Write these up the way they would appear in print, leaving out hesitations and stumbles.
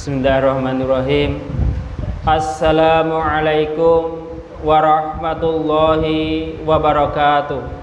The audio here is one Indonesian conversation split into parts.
Bismillahirrahmanirrahim. Assalamualaikum warahmatullahi wabarakatuh.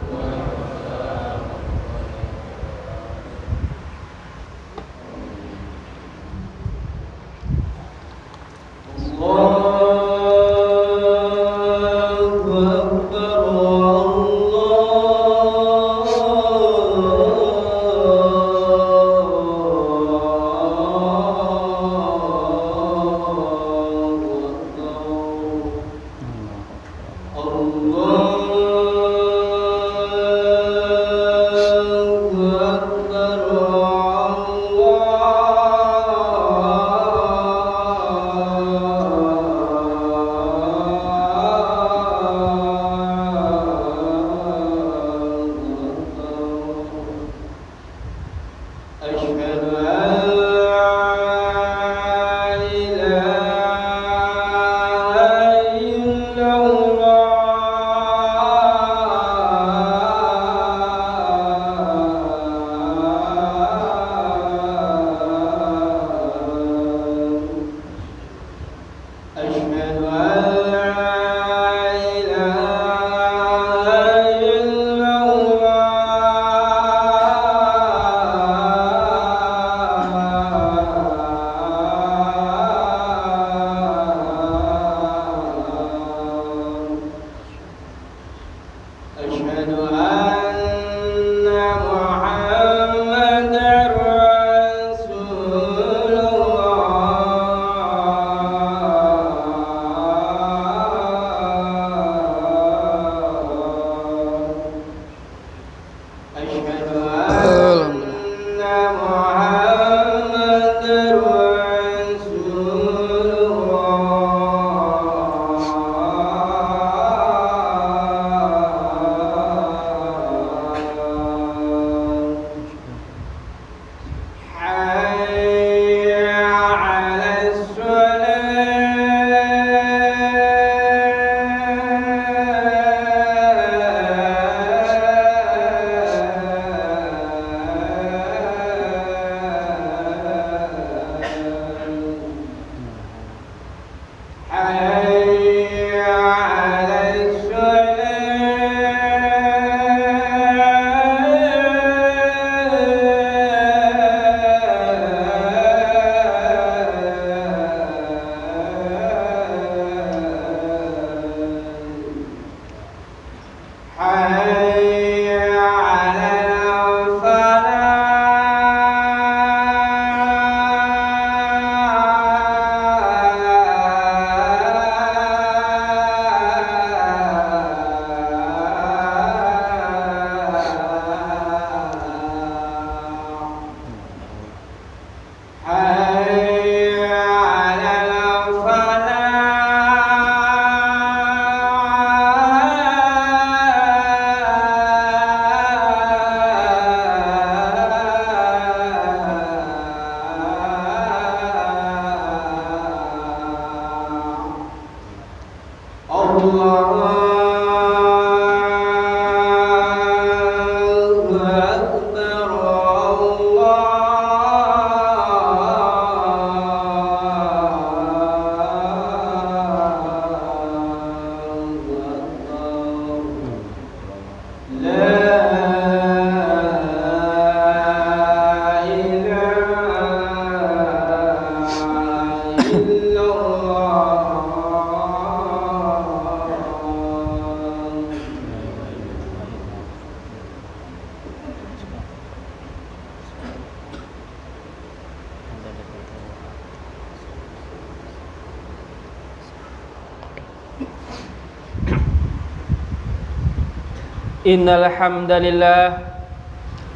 Innal hamdalillah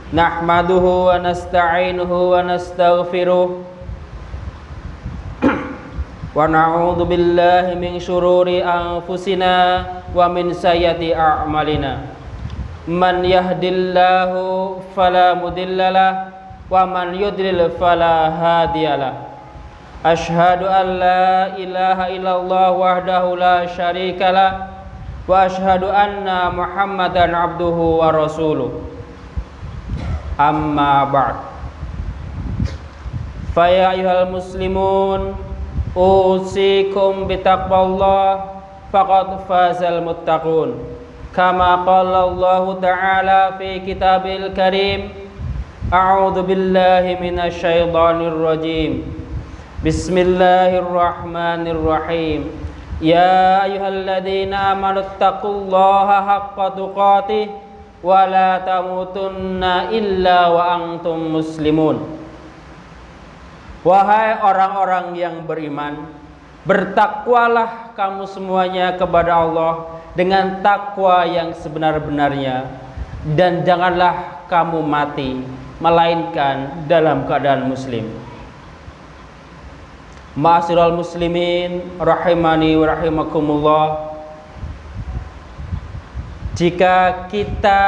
nahmaduhu wa nasta'inuhu wa nastaghfiruh wa na'udzu billahi min syururi anfusina wa min sayyiati a'malina. Man yahdillahu fala mudhillalah wa man yudlil fala hadiyalah. Asyhadu an la ilaha illallah wahdahu la syarikalah wa asyhadu anna Muhammadan abduhu wa rasuluh. Amma ba'd. Faya ayyuhal muslimun, usikum bitaqwallah, faqad fazal muttaqun. Kama qala Allah Ta'ala fi kitabil karim, a'udzu billahi minasy syaithanir rajim. Bismillahirrahmanirrahim. Ya ayyuhalladzina amanu taqullaha haqqa tuqatih wa la tamutunna illa wa antum muslimun. Wahai orang-orang yang beriman, bertakwalah kamu semuanya kepada Allah dengan takwa yang sebenar-benarnya, dan janganlah kamu mati melainkan dalam keadaan muslim. Ma'asyiral muslimin rahimani wa rahimakumullah. Jika kita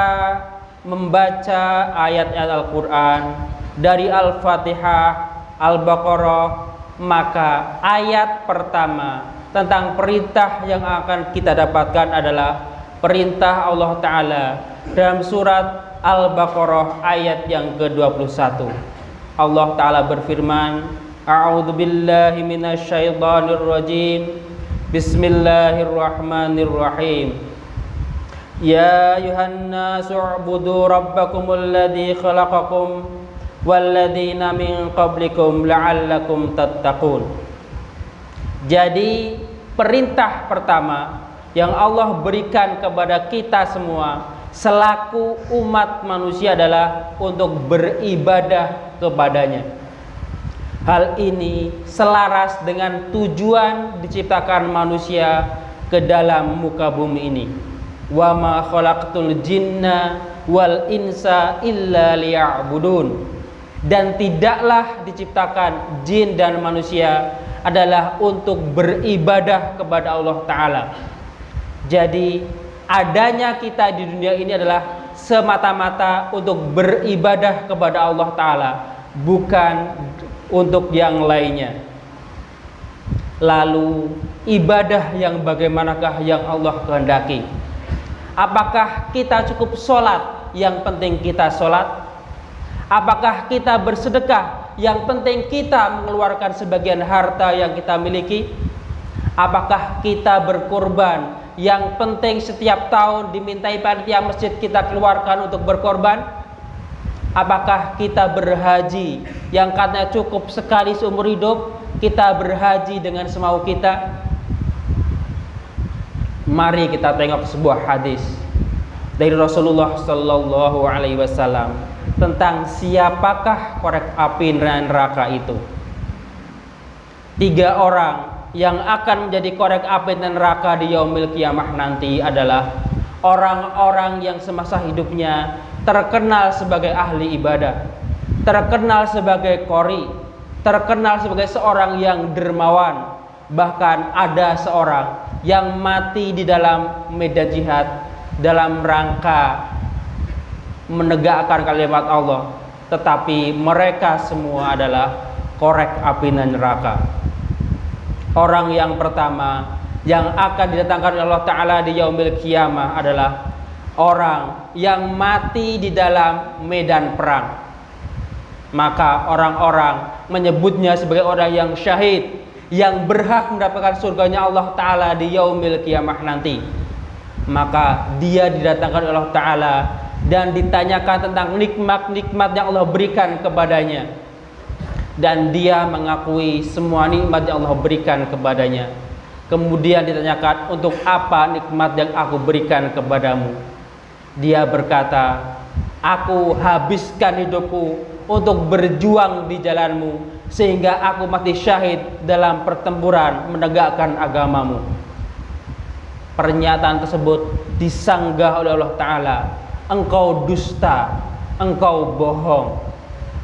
membaca ayat-ayat Al-Quran dari Al-Fatihah, Al-Baqarah, maka ayat pertama tentang perintah yang akan kita dapatkan adalah perintah Allah Ta'ala dalam surat Al-Baqarah ayat yang ke-21. Allah Ta'ala berfirman, a'udzu billahi minasy syaithanir rajim. Bismillahirrahmanirrahim. Ya ayuhan nasu u'budu rabbakumul ladzi khalaqakum walladzina min qablikum la'allakum tattaqun. Jadi perintah pertama yang Allah berikan kepada kita semua selaku umat manusia adalah untuk beribadah kepadanya. Hal ini selaras dengan tujuan diciptakan manusia ke dalam muka bumi ini. Wa ma khalaqtul jinna wal insa illa liya'budun. Dan tidaklah diciptakan jin dan manusia adalah untuk beribadah kepada Allah Ta'ala. Jadi adanya kita di dunia ini adalah semata-mata untuk beribadah kepada Allah Ta'ala, bukan untuk yang lainnya. Lalu ibadah yang bagaimanakah yang Allah kehendaki? Apakah kita cukup sholat? Yang penting kita sholat. Apakah kita bersedekah? Yang penting kita mengeluarkan sebagian harta yang kita miliki. Apakah kita berkorban? Yang penting setiap tahun dimintai panitia masjid kita keluarkan untuk berkorban. Apakah kita berhaji? Yang katanya cukup sekali seumur hidup, kita berhaji dengan semau kita. Mari kita tengok sebuah hadis dari Rasulullah Sallallahu Alaihi Wasallam tentang siapakah korek api neraka itu. 3 orang yang akan menjadi korek api neraka di yaumil kiamah nanti adalah orang-orang yang semasa hidupnya terkenal sebagai ahli ibadah, terkenal sebagai qori, terkenal sebagai seorang yang dermawan. Bahkan ada seorang yang mati di dalam medan jihad dalam rangka menegakkan kalimat Allah, tetapi mereka semua adalah korek api neraka. Orang yang pertama yang akan didatangkan oleh Allah Ta'ala di yaumil qiyamah adalah orang yang mati di dalam medan perang. Maka orang-orang menyebutnya sebagai orang yang syahid, yang berhak mendapatkan surganya Allah Ta'ala di yaumil qiyamah nanti. Maka dia didatangkan oleh Allah Ta'ala dan ditanyakan tentang nikmat-nikmat yang Allah berikan kepadanya, dan dia mengakui semua nikmat yang Allah berikan kepadanya. Kemudian ditanyakan, untuk apa nikmat yang aku berikan kepadamu? Dia berkata, aku habiskan hidupku untuk berjuang di jalanmu, sehingga aku mati syahid dalam pertempuran menegakkan agamamu. Pernyataan tersebut disanggah oleh Allah Ta'ala. Engkau dusta, engkau bohong,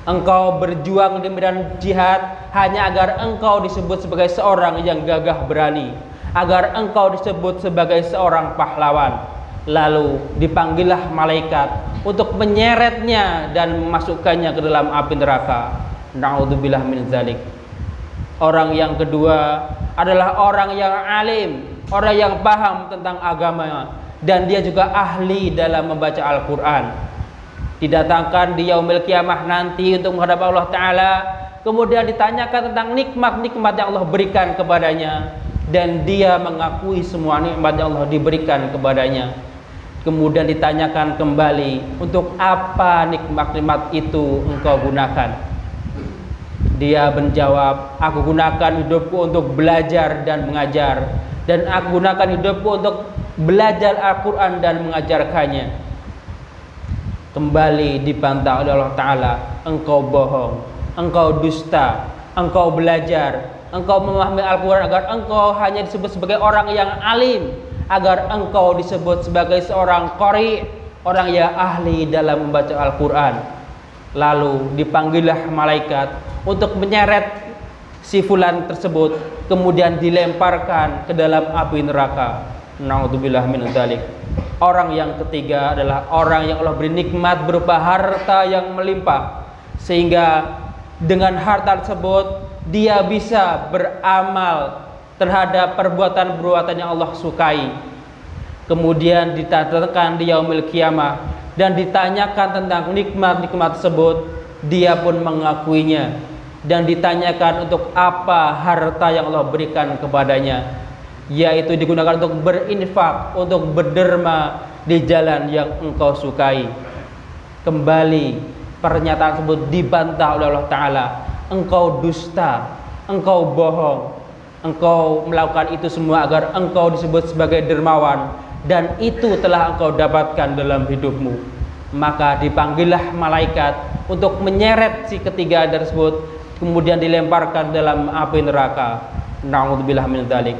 engkau berjuang di medan jihad hanya agar engkau disebut sebagai seorang yang gagah berani, agar engkau disebut sebagai seorang pahlawan. Lalu dipanggillah malaikat untuk menyeretnya dan memasukkannya ke dalam api neraka. Na'udzubillah min dzalik. Orang yang kedua adalah orang yang alim, orang yang paham tentang agama, dan dia juga ahli dalam membaca Al-Quran. Didatangkan di yaumil kiamah nanti untuk menghadap Allah Ta'ala kemudian ditanyakan tentang nikmat-nikmat yang Allah berikan kepadanya, dan dia mengakui semua nikmat yang Allah diberikan kepadanya. Kemudian ditanyakan kembali, untuk apa nikmat-nikmat itu engkau gunakan? Dia menjawab, aku gunakan hidupku untuk belajar dan mengajar, dan aku gunakan hidupku untuk belajar Al-Quran dan mengajarkannya. Kembali dibantah oleh Allah Ta'ala, engkau bohong, engkau dusta, engkau belajar, engkau memahami Al-Quran agar engkau hanya disebut sebagai orang yang alim, agar engkau disebut sebagai seorang qari, orang yang ahli dalam membaca Al-Quran. Lalu dipanggillah malaikat untuk menyeret si fulan tersebut, kemudian dilemparkan ke dalam api neraka. Na'udzubillah min dzalik. Orang yang ketiga adalah orang yang Allah beri nikmat berupa harta yang melimpah, sehingga dengan harta tersebut dia bisa beramal terhadap perbuatan-perbuatan yang Allah sukai. Kemudian ditatangkan di yaumil qiyamah dan ditanyakan tentang nikmat-nikmat tersebut, dia pun mengakuinya, dan ditanyakan untuk apa harta yang Allah berikan kepadanya, yaitu digunakan untuk berinfak, untuk berderma di jalan yang engkau sukai. Kembali pernyataan tersebut dibantah oleh Allah Ta'ala, engkau dusta, engkau bohong, engkau melakukan itu semua agar engkau disebut sebagai dermawan, dan itu telah engkau dapatkan dalam hidupmu. Maka dipanggillah malaikat untuk menyeret si ketiga tersebut, kemudian dilemparkan dalam api neraka. Na'udzubillah min dzalik.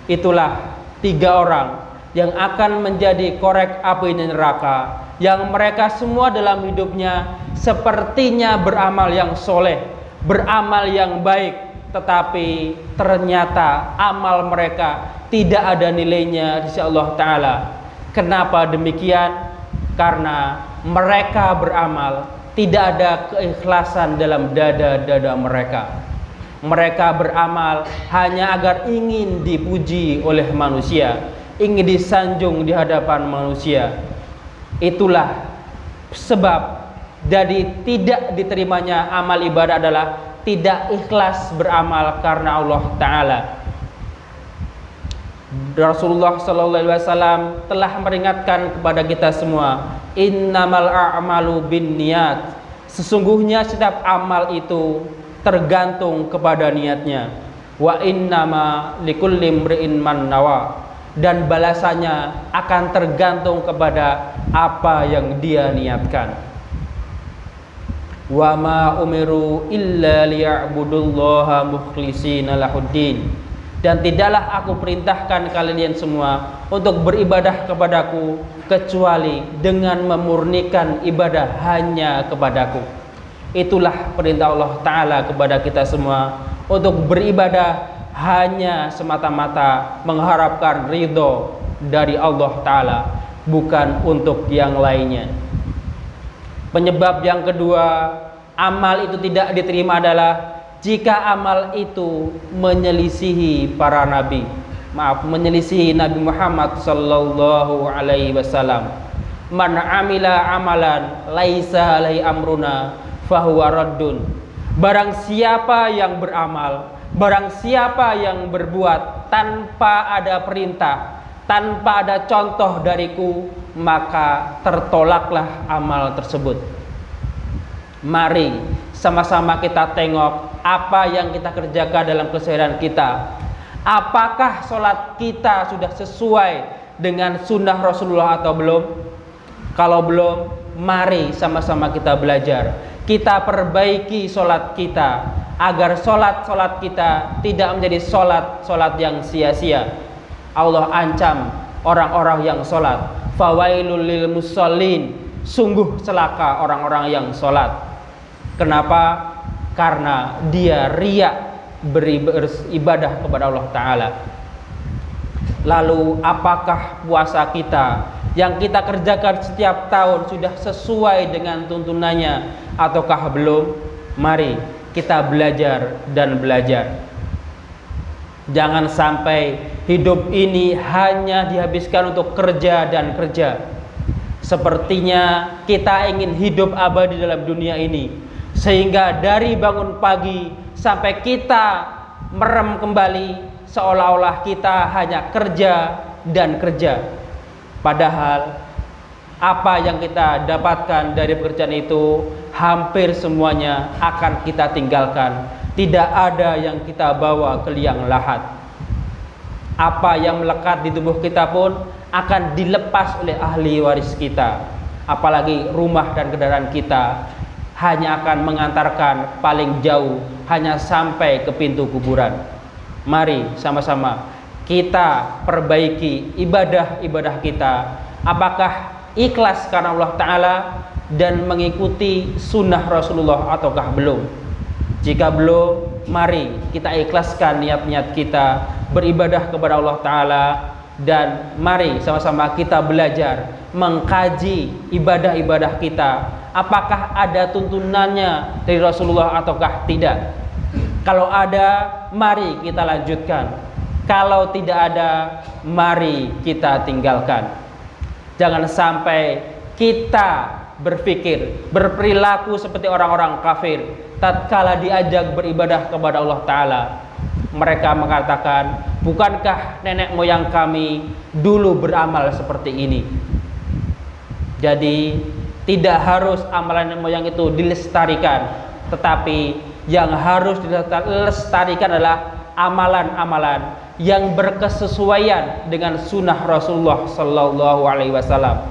Itulah tiga orang yang akan menjadi korek api neraka, yang mereka semua dalam hidupnya sepertinya beramal yang soleh, beramal yang baik, tetapi ternyata amal mereka tidak ada nilainya di sisi Allah Ta'ala. Kenapa demikian? Karena mereka beramal tidak ada keikhlasan dalam dada-dada mereka. Mereka beramal hanya agar ingin dipuji oleh manusia, ingin disanjung di hadapan manusia. Itulah sebab dari tidak diterimanya amal ibadah adalah tidak ikhlas beramal karena Allah Ta'ala. Rasulullah SAW telah meringatkan kepada kita semua, innamal a'malu binniyat, sesungguhnya setiap amal itu tergantung kepada niatnya, wa innama likulli imri'in man nawa, dan balasannya akan tergantung kepada apa yang dia niatkan. Wa ma umiru illa liya'budullaha mukhlishina lahuddin, dan tidaklah aku perintahkan kalian semua untuk beribadah kepadaku kecuali dengan memurnikan ibadah hanya kepadaku. Itulah perintah Allah Ta'ala kepada kita semua, untuk beribadah hanya semata-mata mengharapkan ridho dari Allah Ta'ala, bukan untuk yang lainnya. Penyebab yang kedua amal itu tidak diterima adalah jika amal itu menyelisihi para nabi, menyelisihi Nabi Muhammad sallallahu alaihi wasallam. Man amila amalan laisa alaihi amruna fahuwa raddun. Barang siapa yang beramal, barang siapa yang berbuat tanpa ada perintah, tanpa ada contoh dariku, maka tertolaklah amal tersebut. Mari sama-sama kita tengok apa yang kita kerjakan dalam keseharian kita. Apakah sholat kita sudah sesuai dengan sunnah Rasulullah atau belum? Kalau belum, mari sama-sama kita belajar. Kita perbaiki sholat kita, agar sholat kita tidak menjadi sholat yang sia-sia. Allah ancam orang-orang yang sholat, fawailul lil musallin, sungguh celaka orang-orang yang sholat. Kenapa? Karena dia riya beribadah kepada Allah Ta'ala. Lalu apakah puasa kita yang kita kerjakan setiap tahun sudah sesuai dengan tuntunannya ataukah belum? Mari kita belajar dan belajar. Jangan sampai hidup ini hanya dihabiskan untuk kerja dan kerja. Sepertinya kita ingin hidup abadi dalam dunia ini. Sehingga dari bangun pagi sampai kita merem kembali, seolah-olah kita hanya kerja dan kerja. Padahal apa yang kita dapatkan dari pekerjaan itu hampir semuanya akan kita tinggalkan. Tidak ada yang kita bawa ke liang lahat. Apa yang melekat di tubuh kita pun akan dilepas oleh ahli waris kita. Apalagi rumah dan kendaraan kita hanya akan mengantarkan paling jauh, hanya sampai ke pintu kuburan. Mari sama-sama kita perbaiki ibadah-ibadah kita. Apakah ikhlas karena Allah Ta'ala dan mengikuti sunnah Rasulullah ataukah belum? Jika belum, mari kita ikhlaskan niat-niat kita beribadah kepada Allah Ta'ala. Dan mari sama-sama kita belajar mengkaji ibadah-ibadah kita. Apakah ada tuntunannya dari Rasulullah ataukah tidak? Kalau ada, mari kita lanjutkan. Kalau tidak ada, mari kita tinggalkan. Jangan sampai kita berpikir, berperilaku seperti orang-orang kafir tatkala diajak beribadah kepada Allah Ta'ala. Mereka mengatakan, bukankah nenek moyang kami dulu beramal seperti ini? Jadi tidak harus amalan nenek moyang itu dilestarikan, tetapi yang harus dilestarikan adalah amalan-amalan yang berkesesuaian dengan sunnah Rasulullah Sallallahu Alaihi Wasallam.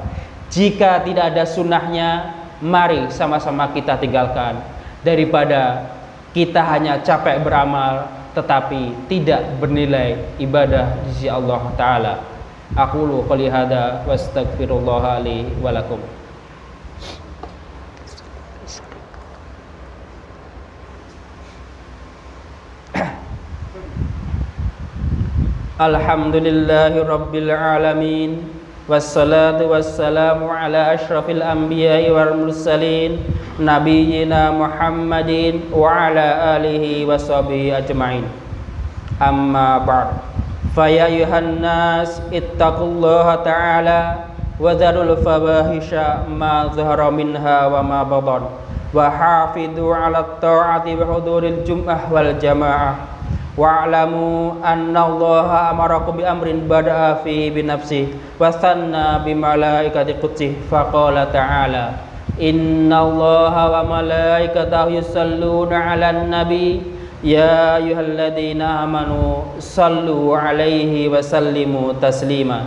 Jika tidak ada sunnahnya, mari sama-sama kita tinggalkan, daripada kita hanya capek beramal tetapi tidak bernilai ibadah di sisi Allah Ta'ala. Aqulu qouli hadza wa astaghfirullah li wa lakum. Alhamdulillahi rabbil alamin, wassalatu wassalamu ala asyrafil anbiya'i wal mursalin, nabiyyina Muhammadin wa ala alihi wa sahbihi ajma'in. Amma ba'd. Fa ya ayuhan nas ittaqullaha ta'ala wa dharul fawahisha ma dhahara minha wa ma batan, wa hafidhu 'ala ta'ati wa huduril jum'ah wal jamaah. Wa'lamu anna Allaha amarakum bi amrin bada'a fihi bi nafsihi wa sanna bi malaikati qudsih faqala ta'ala inna Allaha wa malaikatahu yusalluna 'alan nabi ya ayyuhalladzina amanu sallu 'alaihi wa sallimu taslima.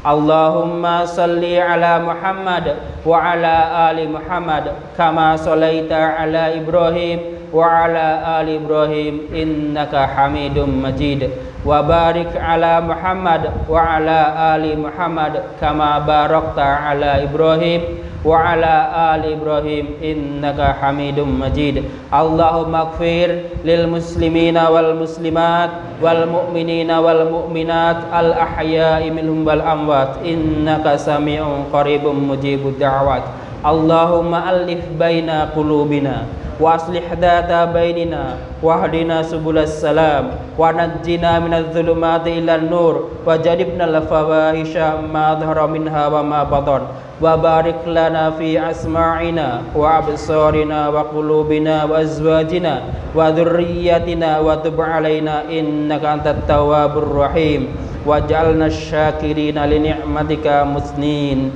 Allahumma salli ala Muhammad wa ala ali Muhammad kama sallaita ala Ibrahim wa ala ali Ibrahim innaka Hamidum Majid, wa barik ala Muhammad wa ala ali Muhammad kama barakta ala Ibrahim wa ala ali Ibrahim innaka Hamidum Majid. Allahumma ighfir lil muslimina wal muslimat wal mu'minina wal mu'minat al ahya'i minhum wal amwat innaka sami'un qaribun mujibud da'wat. Allahumma alif baina qulubina wa aslih data bainina wahdina subulas salam wa najjina minadh dhulumati ilan nur wa jadibna al fawahisha ma dhahara minha wa ma batan, wa barik lana fi asma'ina wa absarina wa qulubina wa azwajina wa dhurriyyatina wa tub alaina innaka antat tawwabur rahim waj'alna syakirina li ni'matika musnin.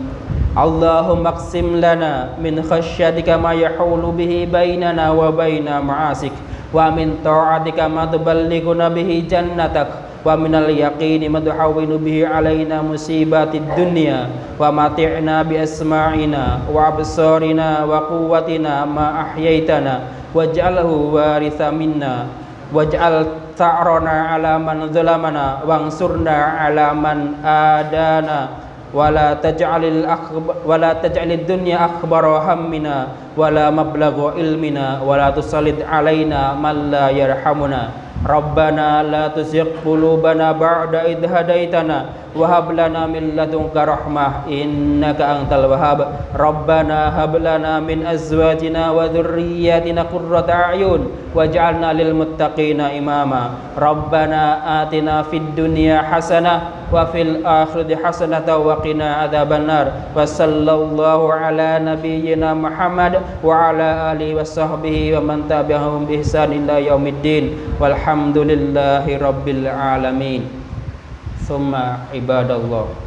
Allahumma aqsim lana min khasyatika ma yahulu bihi bainana wa baina ma'asik, wa min ta'atika ma tuballighuna bihi jannatak, wa minal yaqini ma tuhawwinu bihi alaina musibatid dunya, wa mati'na bi asma'ina wa absarina wa quwwatina ma ahyaitana waj'alhu waritha minna waj'al ta'rana ala man zalamana wansurna ala man adana wala taj'alid dunya akbara hammina wala mablagha ilmina wala tusallid alaina man la yarhamuna. Rabbana la tuzigh qulubana ba'da idh hadaitana wa hab lana min ladunka rahmah innaka antal wahhab. Rabbana hab lana min azwajina wa dhurriyyatina qurrata a'yun waj'alna lil muttaqina imama. Rabbana atina fid dunya hasanah wa fil akhirati hasanatan wa qina adzabannar. Wa sallallahu ala nabiyyina Muhammad wa ala alihi wa sahbihi wa man tabi'ahum bi ihsan ila yaumiddin. Walhamdulillahi rabbil alamin. Summa ibadallah.